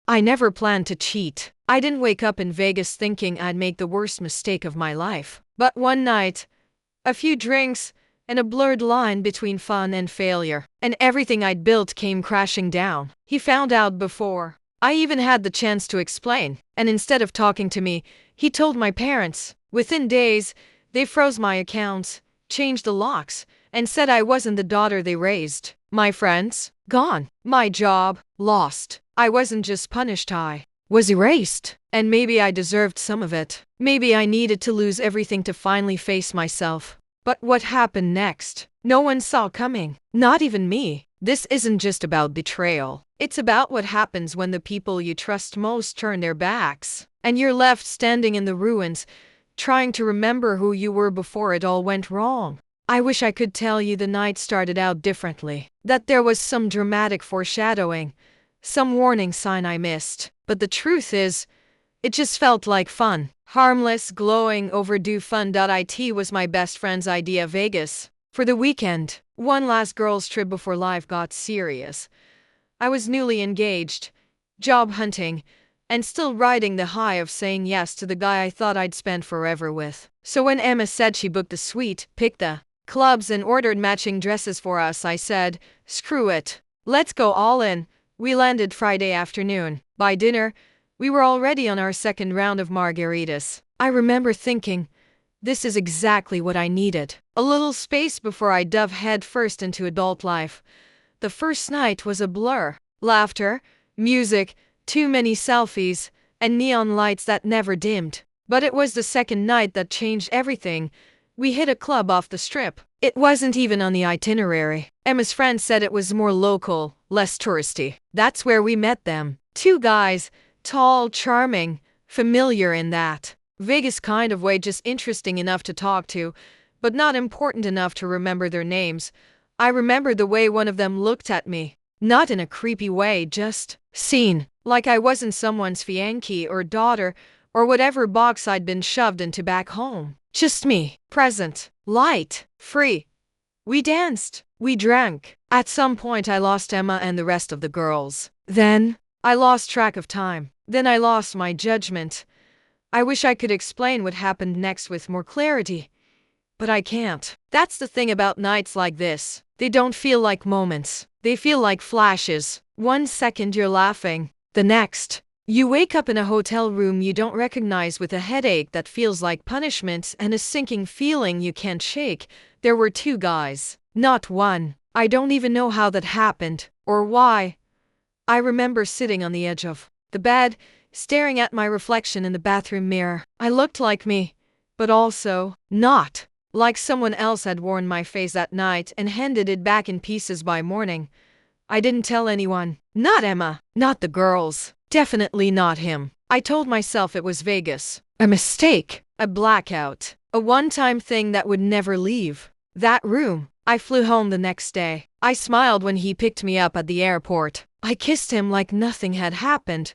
I never planned to cheat. I didn't wake up in Vegas thinking I'd make the worst mistake of my life. But one night, a few drinks, and a blurred line between fun and failure, and everything I'd built came crashing down. He found out before I even had the chance to explain, and instead of talking to me, he told my parents. Within days, they froze my accounts, changed the locks, and said I wasn't the daughter they raised. My friends, gone. My job, lost. I wasn't just punished, I was erased. And maybe I deserved some of it. Maybe I needed to lose everything to finally face myself. But what happened next? No one saw coming. Not even me. This isn't just about betrayal. It's about what happens when the people you trust most turn their backs, and you're left standing in the ruins, trying to remember who you were before it all went wrong. I wish I could tell you the night started out differently, that there was some dramatic foreshadowing, some warning sign I missed. But the truth is, it just felt like fun. Harmless, glowing, overdue fun. It was my best friend's idea of Vegas for the weekend. One last girls' trip before life got serious. I was newly engaged, job hunting, and still riding the high of saying yes to the guy I thought I'd spend forever with. So when Emma said she booked the suite, picked the clubs, and ordered matching dresses for us, I said, screw it. Let's go all in. We landed Friday afternoon. By dinner, we were already on our second round of margaritas. I remember thinking, this is exactly what I needed. A little space before I dove headfirst into adult life. The first night was a blur. Laughter, music, too many selfies, and neon lights that never dimmed. But it was the second night that changed everything. We hit a club off the strip. It wasn't even on the itinerary. Emma's friend said it was more local, less touristy. That's where we met them. Two guys, tall, charming, familiar in that Vegas kind of way, just interesting enough to talk to, but not important enough to remember their names. I remember the way one of them looked at me. Not in a creepy way, just seen. Like I wasn't someone's fiancé or daughter, or whatever box I'd been shoved into back home. Just me, present, light, free. We danced, we drank. At some point I lost Emma and the rest of the girls. Then, I lost track of time. Then I lost my judgment. I wish I could explain what happened next with more clarity, but I can't. That's the thing about nights like this. They don't feel like moments. They feel like flashes. 1 second you're laughing. The next, you wake up in a hotel room you don't recognize with a headache that feels like punishment and a sinking feeling you can't shake. There were two guys, not one. I don't even know how that happened, or why. I remember sitting on the edge of the bed, staring at my reflection in the bathroom mirror. I looked like me, but also not. Like someone else had worn my face that night and handed it back in pieces by morning. I didn't tell anyone. Not Emma. Not the girls. Definitely not him. I told myself it was Vegas. A mistake. A blackout. A one-time thing that would never leave that room. I flew home the next day. I smiled when he picked me up at the airport. I kissed him like nothing had happened.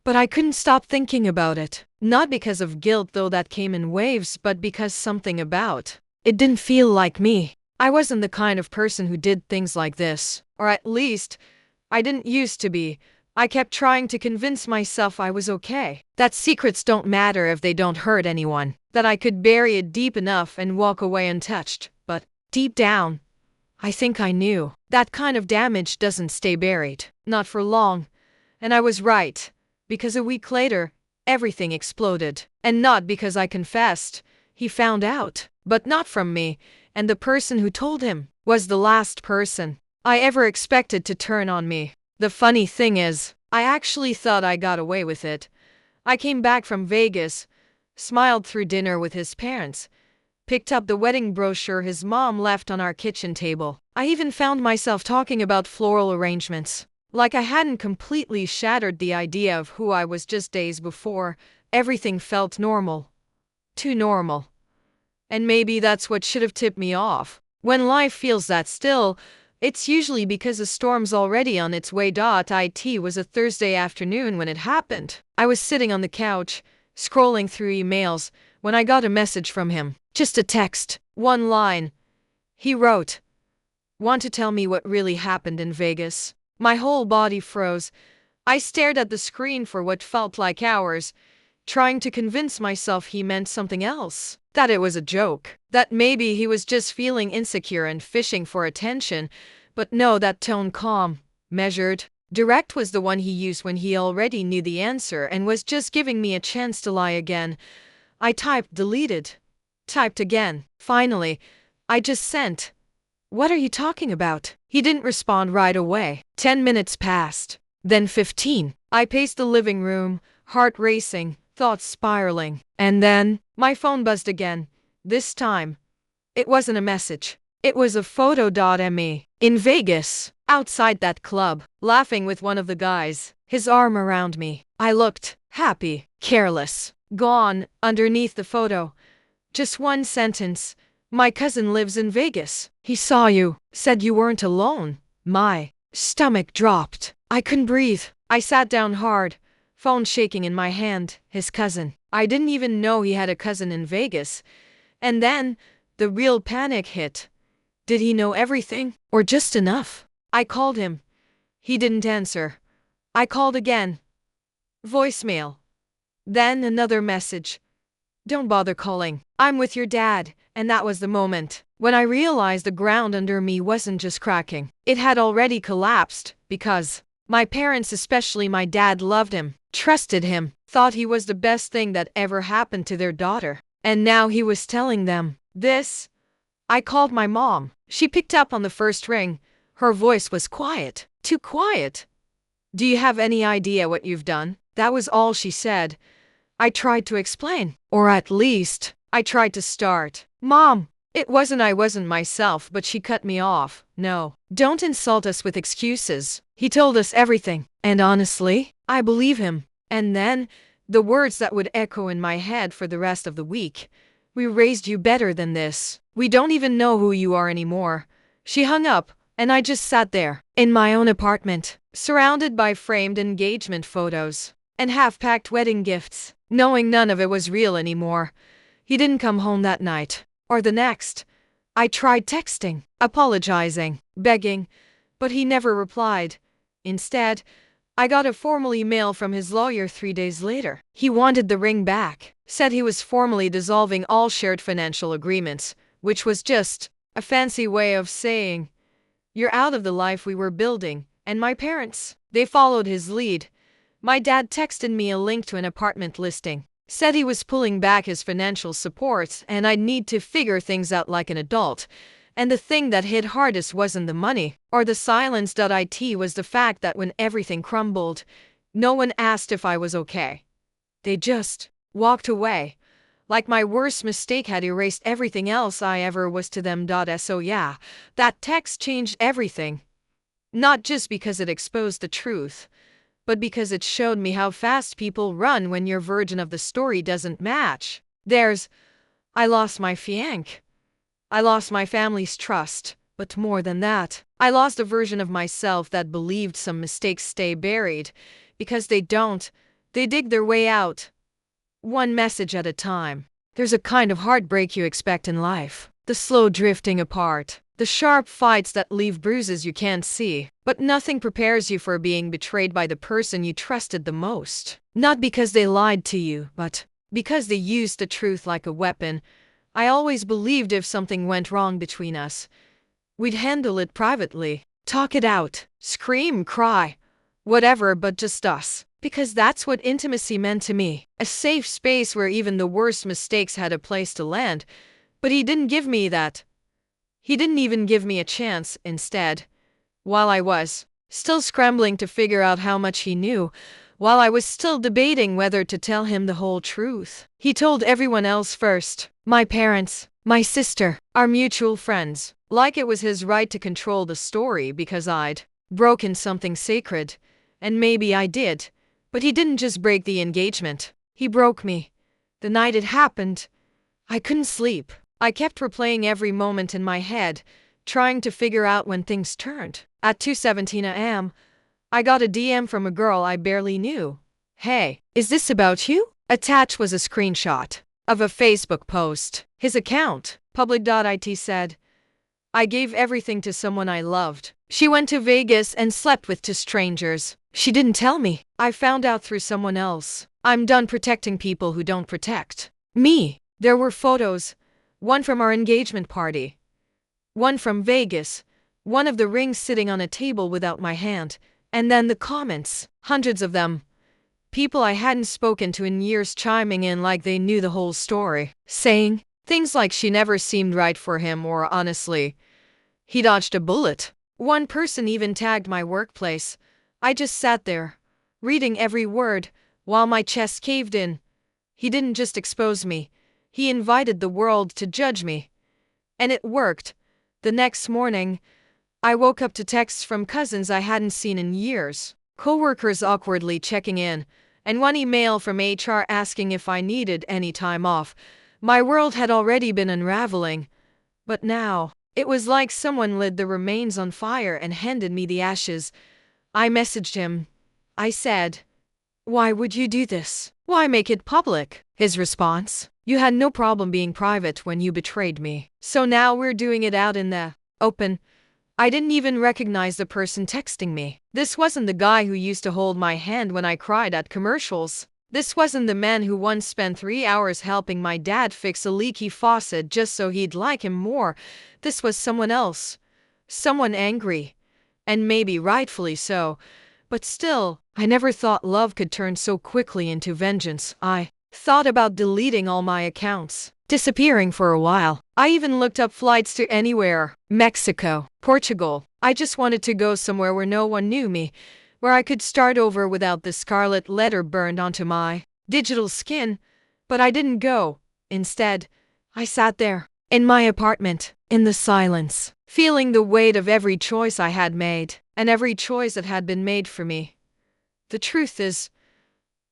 But I couldn't stop thinking about it. Not because of guilt, though that came in waves, but because something about it didn't feel like me. I wasn't the kind of person who did things like this. Or at least, I didn't used to be. I kept trying to convince myself I was okay. That secrets don't matter if they don't hurt anyone. That I could bury it deep enough and walk away untouched. But deep down, I think I knew. That kind of damage doesn't stay buried. Not for long. And I was right. Because a week later, everything exploded. And not because I confessed. He found out. But not from me. And the person who told him was the last person I ever expected to turn on me. The funny thing is, I actually thought I got away with it. I came back from Vegas, smiled through dinner with his parents, picked up the wedding brochure his mom left on our kitchen table. I even found myself talking about floral arrangements. Like I hadn't completely shattered the idea of who I was just days before. Everything felt normal. Too normal. And maybe that's what should have tipped me off. When life feels that still, it's usually because a storm's already on its way. It was a Thursday afternoon when it happened. I was sitting on the couch, scrolling through emails, when I got a message from him. Just a text. One line. He wrote, "Want to tell me what really happened in Vegas?" My whole body froze. I stared at the screen for what felt like hours, trying to convince myself he meant something else. That it was a joke. That maybe he was just feeling insecure and fishing for attention. But no, that tone, calm, measured, direct, was the one he used when he already knew the answer and was just giving me a chance to lie again. I typed, deleted, typed again. Finally, I just sent. "What are you talking about?" He didn't respond right away. 10 minutes passed. Then 15. I paced the living room, heart racing, thoughts spiraling. And then, my phone buzzed again. This time, it wasn't a message. It was a photo. Me. In Vegas, outside that club, laughing with one of the guys, his arm around me. I looked, happy, careless, gone. Underneath the photo, just one sentence. "My cousin lives in Vegas. He saw you, said you weren't alone." My stomach dropped. I couldn't breathe. I sat down hard, phone shaking in my hand. His cousin. I didn't even know he had a cousin in Vegas. And then, the real panic hit. Did he know everything, or just enough? I called him. He didn't answer. I called again. Voicemail. Then another message. "Don't bother calling. I'm with your dad." And that was the moment when I realized the ground under me wasn't just cracking. It had already collapsed, because my parents, especially my dad, loved him, trusted him, thought he was the best thing that ever happened to their daughter. And now he was telling them this. I called my mom. She picked up on the first ring. Her voice was quiet, too quiet. "Do you have any idea what you've done?" That was all she said. I tried to explain, or at least, I tried to start. "Mom, I wasn't myself," but she cut me off. "No, don't insult us with excuses. He told us everything. And honestly, I believe him." And then, the words that would echo in my head for the rest of the week. "We raised you better than this. We don't even know who you are anymore." She hung up, and I just sat there, in my own apartment, surrounded by framed engagement photos and half-packed wedding gifts, knowing none of it was real anymore. He didn't come home that night, or the next. I tried texting, apologizing, begging, but he never replied. Instead, I got a formal email from his lawyer 3 days later. He wanted the ring back, said he was formally dissolving all shared financial agreements, which was just a fancy way of saying, "You're out of the life we were building." And my parents, they followed his lead. My dad texted me a link to an apartment listing, said he was pulling back his financial support and I'd need to figure things out like an adult. And the thing that hit hardest wasn't the money or the silence. It was the fact that when everything crumbled, no one asked if I was okay. They just walked away, like my worst mistake had erased everything else I ever was to them. So yeah, that text changed everything. Not just because it exposed the truth, but because it showed me how fast people run when your version of the story doesn't match theirs. I lost my fiancé. I lost my family's trust, but more than that, I lost a version of myself that believed some mistakes stay buried, because they don't. They dig their way out, one message at a time. There's a kind of heartbreak you expect in life, the slow drifting apart, the sharp fights that leave bruises you can't see, but nothing prepares you for being betrayed by the person you trusted the most. Not because they lied to you, but because they used the truth like a weapon. I always believed if something went wrong between us, we'd handle it privately, talk it out, scream, cry, whatever, but just us. Because that's what intimacy meant to me, a safe space where even the worst mistakes had a place to land. But he didn't give me that. He didn't even give me a chance. Instead, while I was still scrambling to figure out how much he knew, while I was still debating whether to tell him the whole truth, he told everyone else first. My parents, my sister, our mutual friends, like it was his right to control the story because I'd broken something sacred. And maybe I did. But he didn't just break the engagement. He broke me. The night it happened, I couldn't sleep. I kept replaying every moment in my head, trying to figure out when things turned. At 2:17 a.m., I got a DM from a girl I barely knew. "Hey, is this about you?" Attached was a screenshot of a Facebook post. His account, public.it, said, "I gave everything to someone I loved. She went to Vegas and slept with 2 strangers. She didn't tell me. I found out through someone else. I'm done protecting people who don't protect me. There were photos. One from our engagement party. One from Vegas. One of the rings sitting on a table without my hand. And then the comments. Hundreds of them. People I hadn't spoken to in years chiming in like they knew the whole story. Saying things like she never seemed right for him or honestly, he dodged a bullet. One person even tagged my workplace. I just sat there, reading every word, while my chest caved in. He didn't just expose me. He invited the world to judge me. And it worked. The next morning, I woke up to texts from cousins I hadn't seen in years, coworkers awkwardly checking in, and one email from HR asking if I needed any time off. My world had already been unraveling. But now, it was like someone lit the remains on fire and handed me the ashes. I messaged him. I said, "Why would you do this? Why make it public?" His response, "You had no problem being private when you betrayed me. So now we're doing it out in the open." I didn't even recognize the person texting me. This wasn't the guy who used to hold my hand when I cried at commercials. This wasn't the man who once spent 3 hours helping my dad fix a leaky faucet just so he'd like him more. This was someone else. Someone angry. And maybe rightfully so. But still, I never thought love could turn so quickly into vengeance. I thought about deleting all my accounts, disappearing for a while. I even looked up flights to anywhere. Mexico, Portugal. I just wanted to go somewhere where no one knew me, where I could start over without the scarlet letter burned onto my digital skin. But I didn't go. Instead, I sat there, in my apartment, in the silence, feeling the weight of every choice I had made, and every choice that had been made for me. The truth is,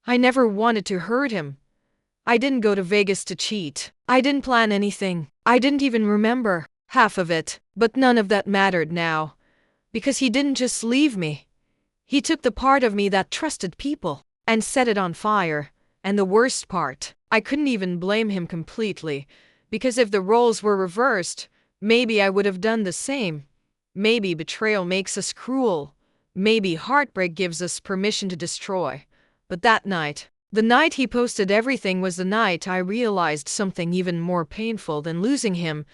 I never wanted to hurt him. I didn't go to Vegas to cheat. I didn't plan anything. I didn't even remember half of it. But none of that mattered now. Because he didn't just leave me. He took the part of me that trusted people and set it on fire. And the worst part, I couldn't even blame him completely. Because if the roles were reversed, maybe I would have done the same. Maybe betrayal makes us cruel. Maybe heartbreak gives us permission to destroy. But that night, the night he posted everything, was the night I realized something even more painful than losing him.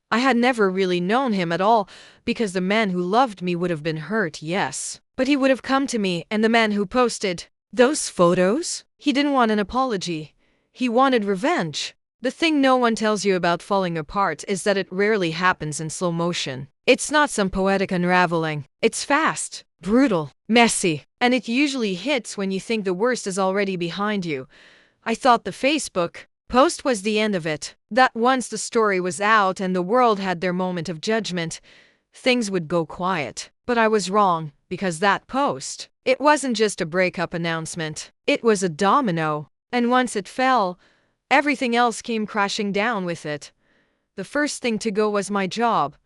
I had never really known him at all, because the man who loved me would have been hurt, yes. But he would have come to me, and the man who posted those photos? He didn't want an apology. He wanted revenge. The thing no one tells you about falling apart is that it rarely happens in slow motion. It's not some poetic unraveling. It's fast, brutal, messy, and it usually hits when you think the worst is already behind you. I thought the Facebook post was the end of it. That once the story was out and the world had their moment of judgment, things would go quiet. But I was wrong, because that post, it wasn't just a breakup announcement. It was a domino. And once it fell, everything else came crashing down with it. The first thing to go was my job.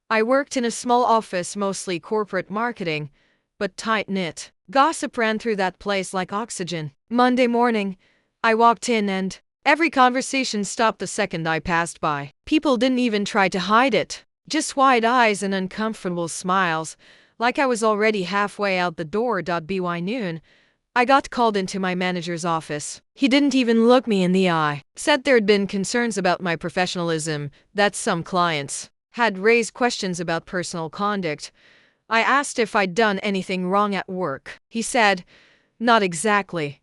I worked in a small office, mostly corporate marketing, but tight-knit. Gossip ran through that place like oxygen. Monday morning, I walked in and every conversation stopped the second I passed by. People didn't even try to hide it. Just wide eyes and uncomfortable smiles, like I was already halfway out the door. By noon, I got called into my manager's office. He didn't even look me in the eye. Said there'd been concerns about my professionalism, that some clients had raised questions about personal conduct. I asked if I'd done anything wrong at work. He said, "Not exactly."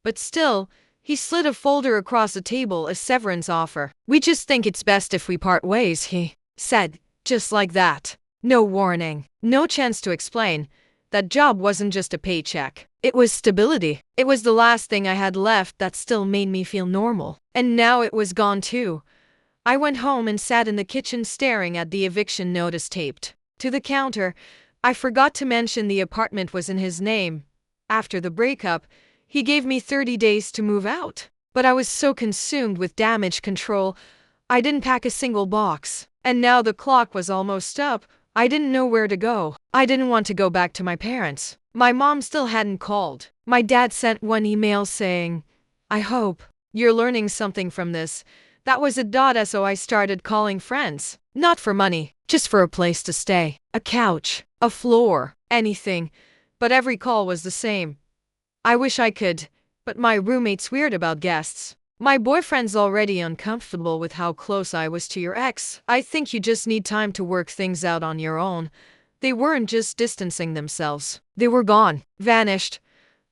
But still, he slid a folder across the table, a severance offer. "We just think it's best if we part ways," he said, just like that. No warning, no chance to explain. That job wasn't just a paycheck. It was stability. It was the last thing I had left that still made me feel normal. And now it was gone too. I went home and sat in the kitchen staring at the eviction notice taped to the counter. I forgot to mention the apartment was in his name. After the breakup, he gave me 30 days to move out. But I was so consumed with damage control, I didn't pack a single box. And now the clock was almost up. I didn't know where to go. I didn't want to go back to my parents. My mom still hadn't called. My dad sent one email saying, "I hope you're learning something from this." That was it. So I started calling friends. Not for money, just for a place to stay. A couch, a floor, anything. but every call was the same. I wish I could, but my roommate's weird about guests. My boyfriend's already uncomfortable with how close I was to your ex. I think you just need time to work things out on your own. They weren't just distancing themselves. They were gone, vanished.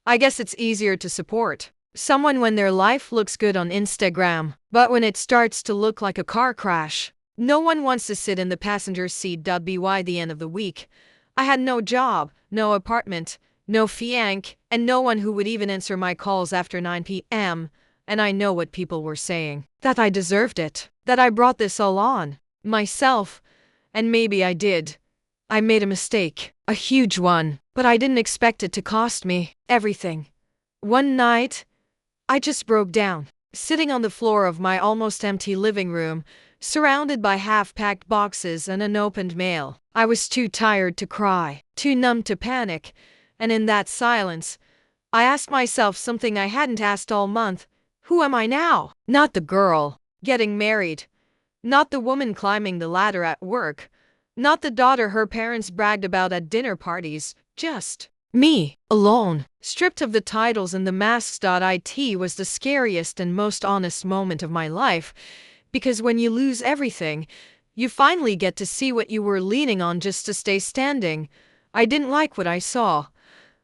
I guess it's easier to support someone when their life looks good on Instagram, but when it starts to look like a car crash, no one wants to sit in the passenger seat. By the end of the week, I had no job, no apartment, no fianc, and no one who would even answer my calls after 9 p.m. And I know what people were saying. That I deserved it. That I brought this all on myself. And maybe I did. I made a mistake. A huge one. But I didn't expect it to cost me everything. One night, I just broke down, sitting on the floor of my almost empty living room, surrounded by half-packed boxes and unopened mail. I was too tired to cry, too numb to panic, and in that silence, I asked myself something I hadn't asked all month. Who am I now? Not the girl getting married, not the woman climbing the ladder at work, not the daughter her parents bragged about at dinner parties, just me, alone, stripped of the titles and the masks. It was the scariest and most honest moment of my life, because when you lose everything, you finally get to see what you were leaning on just to stay standing. I didn't like what I saw,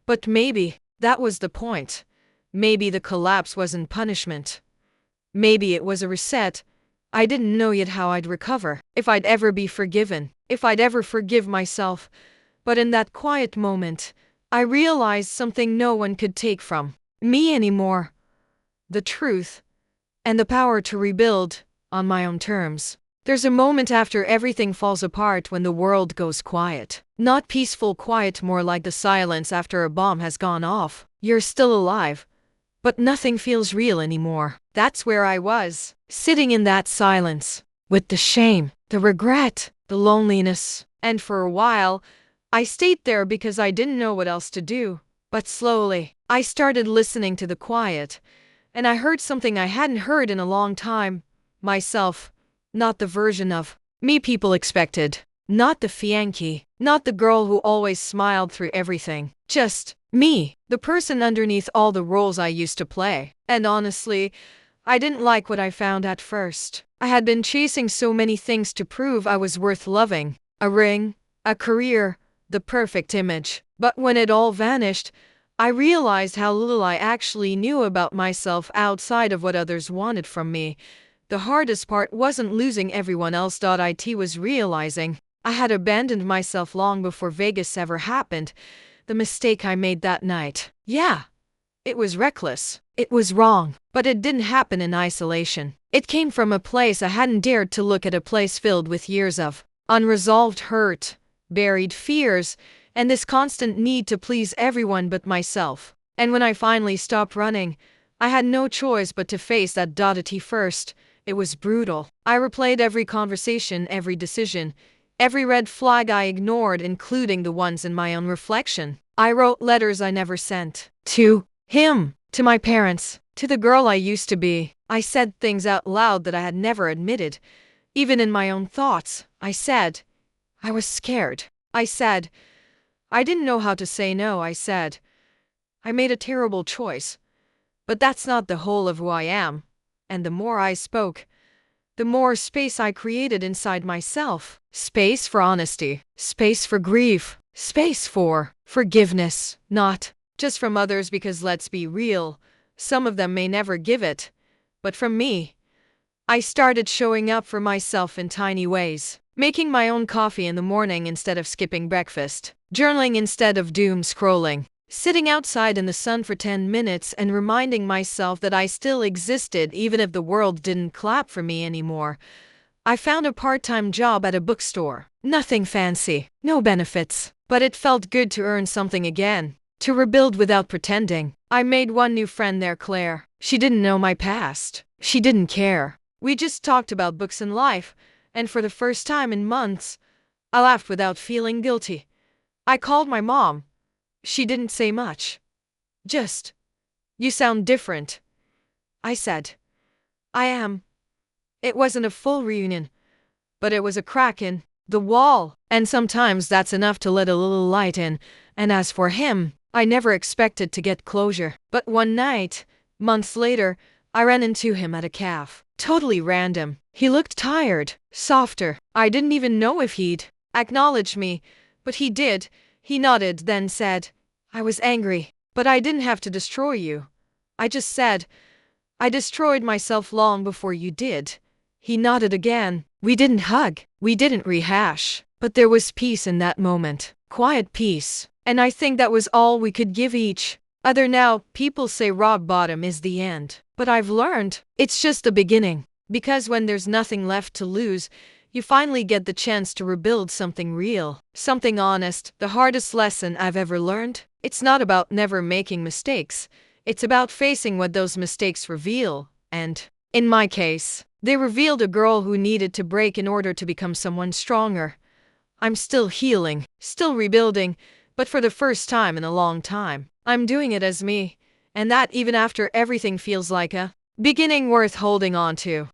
but maybe that was the point. Maybe the collapse wasn't punishment. Maybe it was a reset. I didn't know yet how I'd recover, if I'd ever be forgiven, if I'd ever forgive myself. But in that quiet moment, I realized something no one could take from me anymore. The truth, and the power to rebuild on my own terms. There's a moment after everything falls apart when the world goes quiet. Not peaceful quiet, more like the silence after a bomb has gone off. You're still alive, but nothing feels real anymore. That's where I was, sitting in that silence, with the shame, the regret, the loneliness. And for a while, I stayed there because I didn't know what else to do. But slowly, I started listening to the quiet, and I heard something I hadn't heard in a long time. Myself. Not the version of me people expected. Not the fiancée. Not the girl who always smiled through everything. Just me, the person underneath all the roles I used to play. And honestly, I didn't like what I found at first. I had been chasing so many things to prove I was worth loving. A ring, a career, the perfect image. But when it all vanished, I realized how little I actually knew about myself outside of what others wanted from me. The hardest part wasn't losing everyone else. It was realizing I had abandoned myself long before Vegas ever happened. The mistake I made that night. Yeah, it was reckless. It was wrong. But it didn't happen in isolation. It came from a place I hadn't dared to look at, a place filled with years of unresolved hurt, buried fears, and this constant need to please everyone but myself. And when I finally stopped running, I had no choice but to face that. First, it was brutal. I replayed every conversation, every decision, every red flag I ignored, including the ones in my own reflection. I wrote letters I never sent. To him, to my parents, to the girl I used to be. I said things out loud that I had never admitted. Even in my own thoughts, I said, I was scared. I said, I didn't know how to say no. I said, I made a terrible choice. But that's not the whole of who I am. And the more I spoke, the more space I created inside myself. Space for honesty, space for grief, space for forgiveness. Not just from others, because let's be real, some of them may never give it. But from me. I started showing up for myself in tiny ways. Making my own coffee in the morning instead of skipping breakfast. Journaling instead of doom scrolling. Sitting outside in the sun for 10 minutes and reminding myself that I still existed even if the world didn't clap for me anymore. I found a part-time job at a bookstore. Nothing fancy, no benefits. But it felt good to earn something again. To rebuild without pretending. I made one new friend there, Claire. She didn't know my past. She didn't care. We just talked about books and life. And for the first time in months, I laughed without feeling guilty. I called my mom. She didn't say much. Just, you sound different. I said, I am. It wasn't a full reunion, but it was a crack in the wall. And sometimes that's enough to let a little light in. And as for him, I never expected to get closure. But one night, months later, I ran into him at a cafe. Totally random. He looked tired, softer. I didn't even know if he'd acknowledge me, but he did. He nodded, then said, "I was angry, but I didn't have to destroy you." I just said, "I destroyed myself long before you did." He nodded again. We didn't hug. We didn't rehash. But there was peace in that moment. Quiet peace. And I think that was all we could give each other. Now, people say rock bottom is the end. But I've learned it's just the beginning. Because when there's nothing left to lose, you finally get the chance to rebuild something real, something honest. The hardest lesson I've ever learned? It's not about never making mistakes. It's about facing what those mistakes reveal. And, in my case, they revealed a girl who needed to break in order to become someone stronger. I'm still healing, still rebuilding, but for the first time in a long time, I'm doing it as me. And that even after everything feels like a beginning worth holding on to.